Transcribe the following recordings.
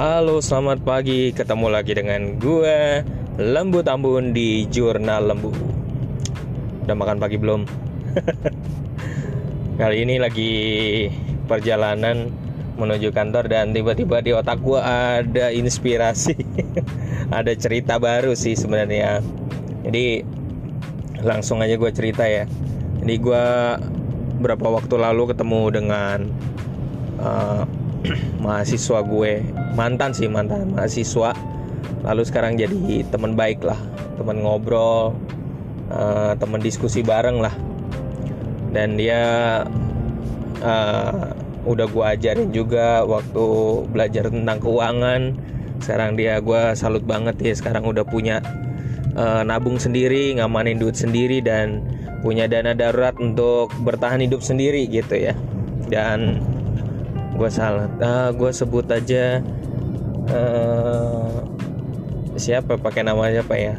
Halo, selamat pagi. Ketemu lagi dengan gue, Lembu Tambun di Jurnal Lembu. Udah makan pagi belum? Kali ini lagi perjalanan menuju kantor dan tiba-tiba di otak gue ada inspirasi. Ada cerita baru sih sebenarnya. Jadi langsung aja gue cerita ya. Jadi gue beberapa waktu lalu ketemu dengan mahasiswa gue, mantan mahasiswa, lalu sekarang jadi teman baik lah, teman ngobrol, teman diskusi bareng lah. Dan dia udah gue ajarin juga waktu belajar tentang keuangan. Sekarang gue salut banget ya, sekarang udah punya nabung sendiri, ngamanin duit sendiri, dan punya dana darurat untuk bertahan hidup sendiri gitu ya. Dan gue sebut aja siapa, pakai namanya apa ya,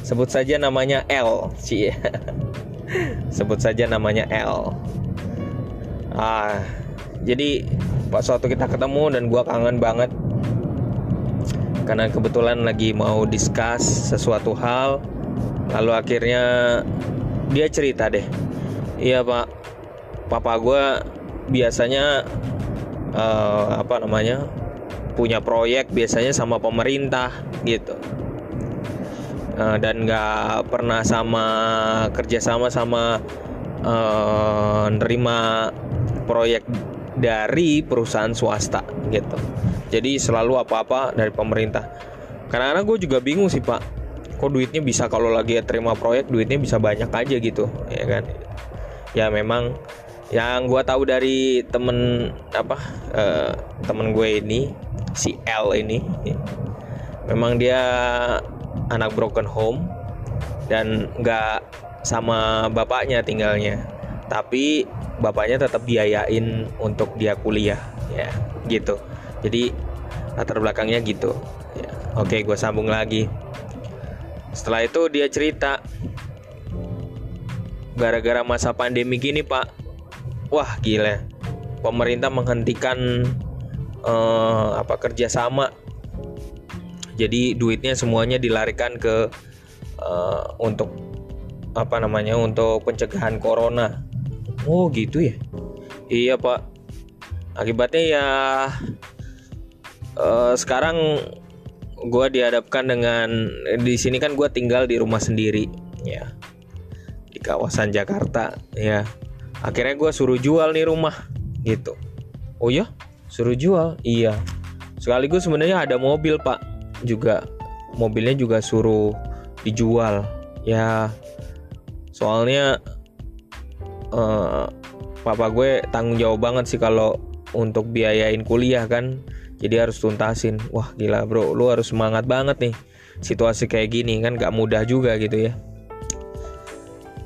sebut saja namanya L sih. Sebut saja namanya L. Jadi pas waktu kita ketemu dan gue kangen banget karena kebetulan lagi mau discuss sesuatu hal, lalu akhirnya dia cerita deh, iya pak, papa gue biasanya punya proyek biasanya sama pemerintah gitu, dan nggak pernah kerjasama sama nerima proyek dari perusahaan swasta gitu. Jadi selalu apa-apa dari pemerintah. Karena gue juga bingung sih pak, kok duitnya bisa, kalau lagi terima proyek duitnya bisa banyak aja gitu ya kan. Ya memang yang gue tahu dari temen gue ini, si L ini, memang dia anak broken home dan nggak sama bapaknya tinggalnya, tapi bapaknya tetap biayain untuk dia kuliah ya gitu. Jadi latar belakangnya gitu ya. Oke, gue sambung lagi. Setelah itu dia cerita, gara-gara masa pandemi gini pak, wah gila, pemerintah menghentikan kerjasama. Jadi duitnya semuanya dilarikan ke untuk pencegahan corona. Oh gitu ya. Iya pak. Akibatnya ya sekarang gue dihadapkan dengan, di sini kan gue tinggal di rumah sendiri ya, di kawasan Jakarta ya. Akhirnya gue suruh jual nih rumah gitu. Oh ya, suruh jual? Iya. Sekaligus sebenarnya ada mobil pak juga, mobilnya juga suruh dijual ya. Soalnya papa gue tanggung jawab banget sih kalau untuk biayain kuliah kan, jadi harus tuntasin. Wah gila bro, lu harus semangat banget nih, situasi kayak gini kan gak mudah juga gitu ya.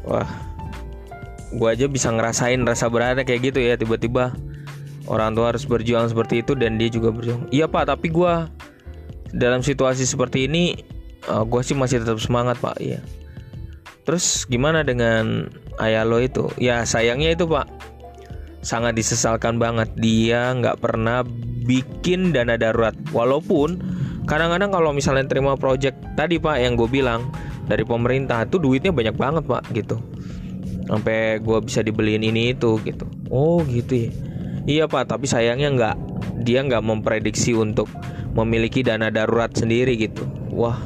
Wah, gue aja bisa ngerasain rasa beratnya kayak gitu ya, tiba-tiba orang tua harus berjuang seperti itu dan dia juga berjuang. Iya pak, tapi gue dalam situasi seperti ini gue sih masih tetap semangat pak. Iya. Terus gimana dengan ayah lo itu? Ya sayangnya itu pak, sangat disesalkan banget, dia gak pernah bikin dana darurat. Walaupun kadang-kadang kalau misalnya terima project tadi pak yang gue bilang dari pemerintah, itu duitnya banyak banget pak gitu, sampai gue bisa dibeliin ini itu gitu. Oh gitu ya. Iya pak, tapi sayangnya dia nggak memprediksi untuk memiliki dana darurat sendiri gitu. Wah,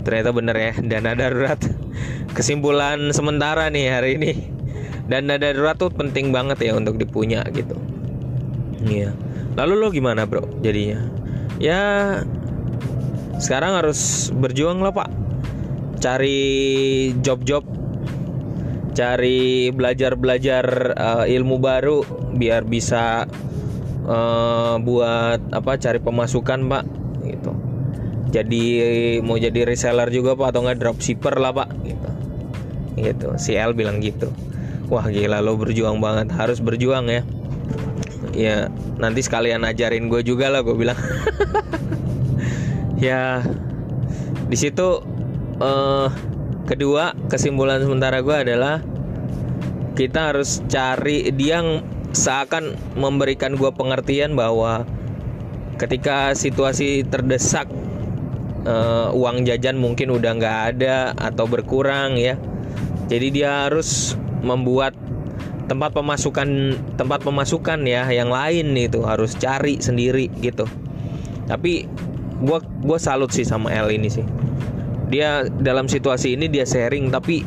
ternyata bener ya, dana darurat. Kesimpulan sementara nih hari ini, dana darurat tuh penting banget ya untuk dipunya gitu. Iya. Lalu lo gimana bro jadinya? Ya sekarang harus berjuang lah pak, cari job-job, cari belajar ilmu baru biar bisa cari pemasukan pak gitu. Jadi mau jadi reseller juga pak, atau nggak dropshipper lah pak gitu. Si L bilang gitu. Wah gila, lo berjuang banget, harus berjuang ya. Ya nanti sekalian ajarin gue juga lah, gue bilang. Ya di situ kedua, kesimpulan sementara gue adalah kita harus cari dia yang seakan memberikan gue pengertian bahwa ketika situasi terdesak, uang jajan mungkin udah nggak ada atau berkurang ya, jadi dia harus membuat tempat pemasukan ya yang lain, itu harus cari sendiri gitu. Tapi gue salut sih sama L ini sih. Dia dalam situasi ini dia sharing, tapi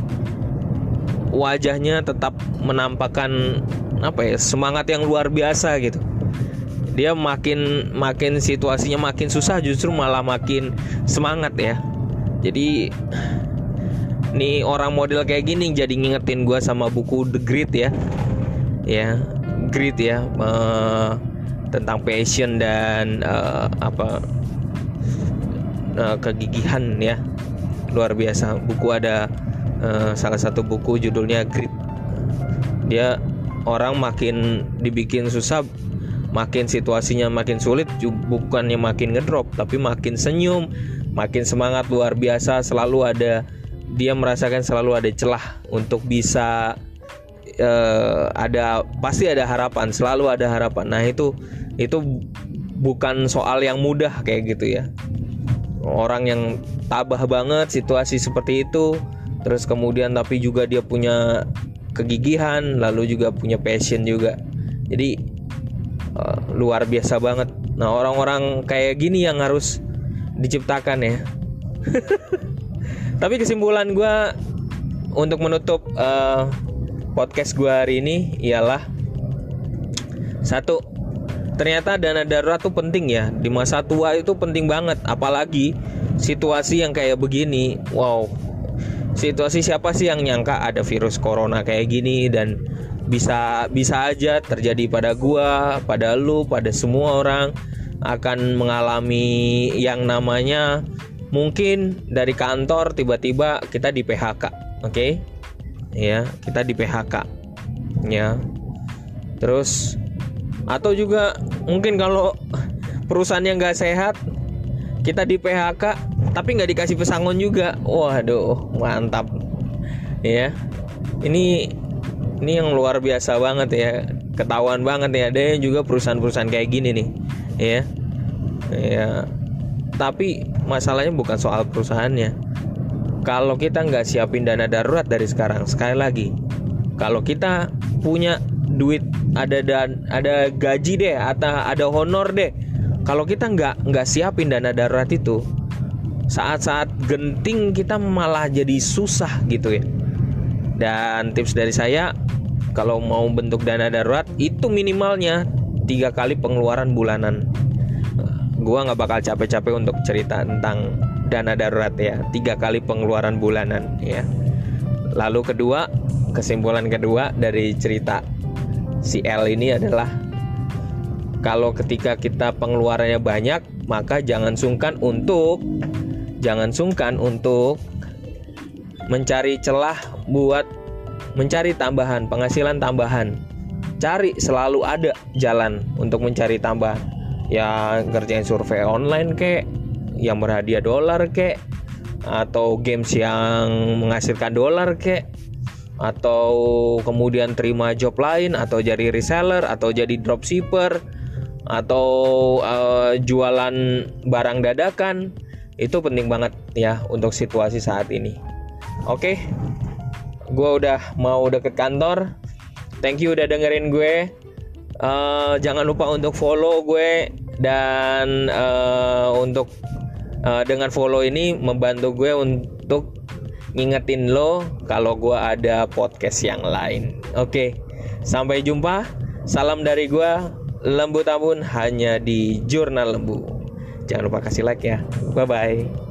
wajahnya tetap menampakkan semangat yang luar biasa gitu. Dia makin situasinya makin susah, justru malah makin semangat ya. Jadi nih orang model kayak gini jadi ngingetin gue sama buku The Grit ya, Grit ya, tentang passion dan kegigihan ya, luar biasa. Buku ada salah satu buku judulnya Grit. Dia orang makin dibikin susah, makin situasinya makin sulit, bukannya makin ngedrop, tapi makin senyum, makin semangat, luar biasa. Dia merasakan selalu ada celah untuk bisa pasti ada harapan, selalu ada harapan. Nah itu bukan soal yang mudah kayak gitu ya. Orang yang tabah banget situasi seperti itu, terus kemudian tapi juga dia punya kegigihan, lalu juga punya passion juga. Jadi luar biasa banget. Nah orang-orang kayak gini yang harus diciptakan ya. Tapi kesimpulan gue untuk menutup podcast gue hari ini ialah, satu, ternyata dana darurat tuh penting ya. Di masa tua itu penting banget, apalagi situasi yang kayak begini. Wow, situasi siapa sih yang nyangka ada virus corona kayak gini, dan bisa aja terjadi pada gua, pada lu, pada semua orang akan mengalami yang namanya mungkin dari kantor tiba-tiba kita di PHK, oke? Ya, kita di PHK. Ya. Terus atau juga mungkin kalau perusahaannya nggak sehat, kita di PHK tapi nggak dikasih pesangon juga. Waduh, mantap. Ya. Ini yang luar biasa banget ya. Ketahuan banget ya, ada juga perusahaan-perusahaan kayak gini nih. Ya. Ya. Tapi masalahnya bukan soal perusahaannya. Kalau kita nggak siapin dana darurat dari sekarang, sekali lagi, kalau kita punya duit, ada gaji deh, atau ada honor deh, kalau kita nggak siapin dana darurat itu, saat-saat genting kita malah jadi susah gitu ya. Dan tips dari saya, kalau mau bentuk dana darurat itu minimalnya 3 kali pengeluaran bulanan. Gua nggak bakal capek-capek untuk cerita tentang dana darurat ya, 3 kali pengeluaran bulanan ya. Lalu kesimpulan kedua dari cerita si L ini adalah, kalau ketika kita pengeluarannya banyak, maka jangan sungkan untuk mencari celah buat mencari tambahan, penghasilan tambahan. Cari, selalu ada jalan untuk mencari tambahan. Ya ngerjain survei online kek, yang berhadiah dolar kek, atau games yang menghasilkan dolar kek, atau kemudian terima job lain, atau jadi reseller, atau jadi dropshipper, atau jualan barang dadakan. Itu penting banget ya untuk situasi saat ini. Oke, gue udah mau deket kantor. Thank you udah dengerin gue. Jangan lupa untuk follow gue, dan untuk dengan follow ini membantu gue untuk ngingetin lo kalau gue ada podcast yang lain. Oke, sampai jumpa. Salam dari gue, Lembu Tambun, hanya di Jurnal Lembu. Jangan lupa kasih like ya. Bye bye.